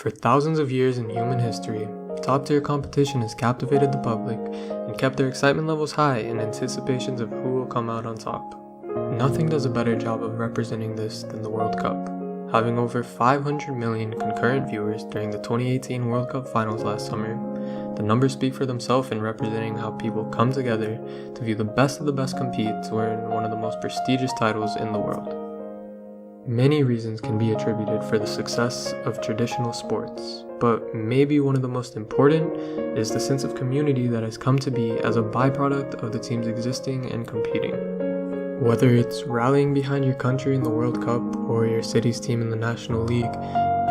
For thousands of years in human history, top-tier competition has captivated the public and kept their excitement levels high in anticipations of who will come out on top. Nothing does a better job of representing this than the World Cup. Having over 500 million concurrent viewers during the 2018 World Cup Finals last summer, the numbers speak for themselves in representing how people come together to view the best of the best compete to earn one of the most prestigious titles in the world. Many reasons can be attributed for the success of traditional sports, but maybe one of the most important is the sense of community that has come to be as a byproduct of the teams existing and competing. Whether it's rallying behind your country in the World Cup or your city's team in the National League,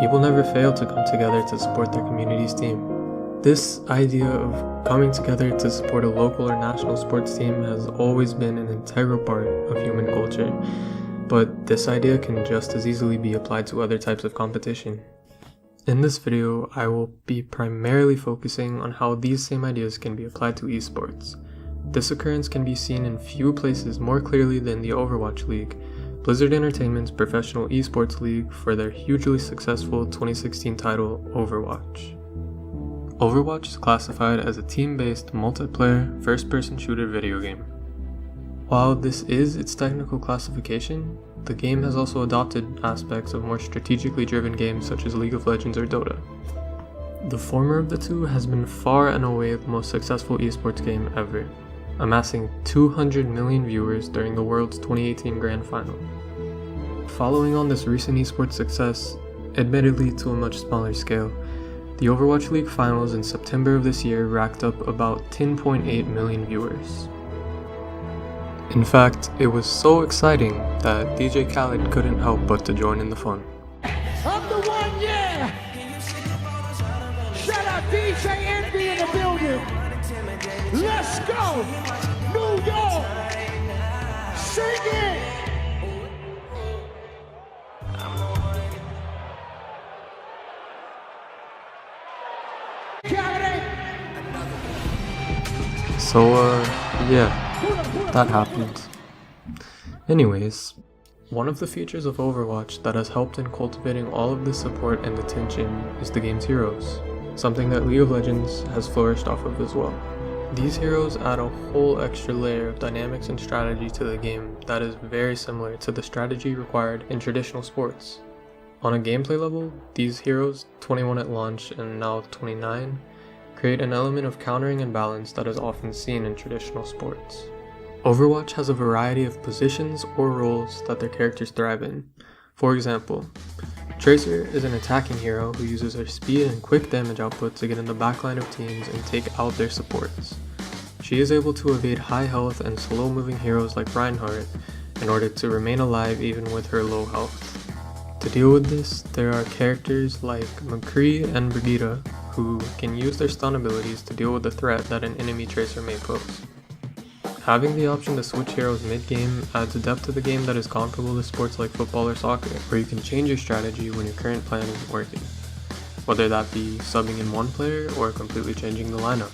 people never fail to come together to support their community's team. This idea of coming together to support a local or national sports team has always been an integral part of human culture, but this idea can just as easily be applied to other types of competition. In this video, I will be primarily focusing on how these same ideas can be applied to esports. This occurrence can be seen in few places more clearly than the Overwatch League, Blizzard Entertainment's professional esports league, for their hugely successful 2016 title, Overwatch. Overwatch is classified as a team-based, multiplayer, first-person shooter video game. While this is its technical classification, the game has also adopted aspects of more strategically driven games such as League of Legends or Dota. The former of the two has been far and away the most successful esports game ever, amassing 200 million viewers during the world's 2018 Grand Final. Following on this recent esports success, admittedly to a much smaller scale, the Overwatch League finals in September of this year racked up about 10.8 million viewers. In fact, it was so exciting that DJ Khaled couldn't help but to join in the fun. I'm the one, yeah! Shout out DJ Envy in the building! Let's go! New York! Sing it! So, yeah. That happened. Anyways, one of the features of Overwatch that has helped in cultivating all of the support and attention is the game's heroes, something that League of Legends has flourished off of as well. These heroes add a whole extra layer of dynamics and strategy to the game that is very similar to the strategy required in traditional sports. On a gameplay level, these heroes, 21 at launch and now 29, create an element of countering and balance that is often seen in traditional sports. Overwatch has a variety of positions or roles that their characters thrive in. For example, Tracer is an attacking hero who uses her speed and quick damage output to get in the backline of teams and take out their supports. She is able to evade high health and slow moving heroes like Reinhardt in order to remain alive even with her low health. To deal with this, there are characters like McCree and Brigitte who can use their stun abilities to deal with the threat that an enemy Tracer may pose. Having the option to switch heroes mid-game adds a depth to the game that is comparable to sports like football or soccer, where you can change your strategy when your current plan isn't working, whether that be subbing in one player or completely changing the lineup.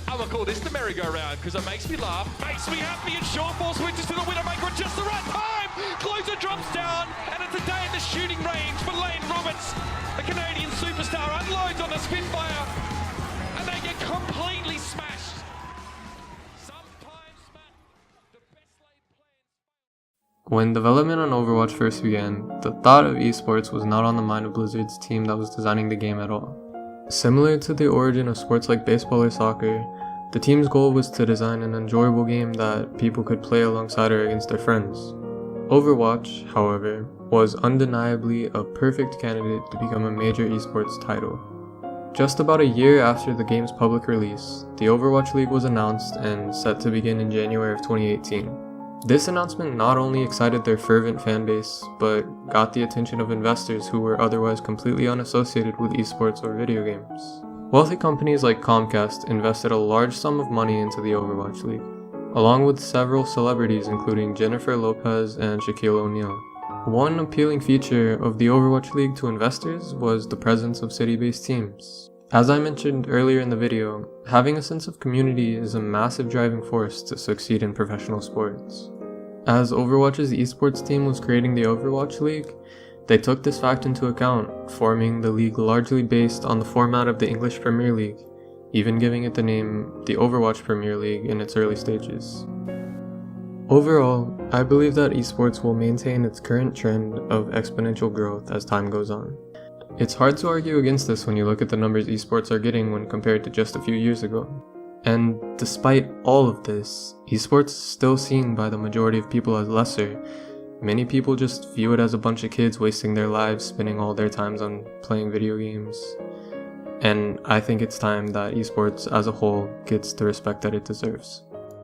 I'm gonna call this the merry-go-round because it makes me laugh, makes me happy, and Shawfall switches to the Widowmaker at just the right time! Closer drops down, and it's a day in the shooting range for Lane Roberts. The Canadian superstar unloads on the Spitfire, and they get completely smashed. When development on Overwatch first began, the thought of esports was not on the mind of Blizzard's team that was designing the game at all. Similar to the origin of sports like baseball or soccer, the team's goal was to design an enjoyable game that people could play alongside or against their friends. Overwatch, however, was undeniably a perfect candidate to become a major esports title. Just about a year after the game's public release, the Overwatch League was announced and set to begin in January of 2018. This announcement not only excited their fervent fanbase, but got the attention of investors who were otherwise completely unassociated with esports or video games. Wealthy companies like Comcast invested a large sum of money into the Overwatch League, along with several celebrities including Jennifer Lopez and Shaquille O'Neal. One appealing feature of the Overwatch League to investors was the presence of city-based teams. As I mentioned earlier in the video, having a sense of community is a massive driving force to succeed in professional sports. As Overwatch's esports team was creating the Overwatch League, They took this fact into account, forming the league largely based on the format of the English Premier League, even giving it the name the Overwatch Premier League in its early stages. Overall, I believe that esports will maintain its current trend of exponential growth as time goes on. It's hard to argue against this when you look at the numbers esports are getting when compared to just a few years ago. And despite all of this, esports is still seen by the majority of people as lesser. Many people just view it as a bunch of kids wasting their lives spending all their times on playing video games. And I think it's time that esports as a whole gets the respect that it deserves.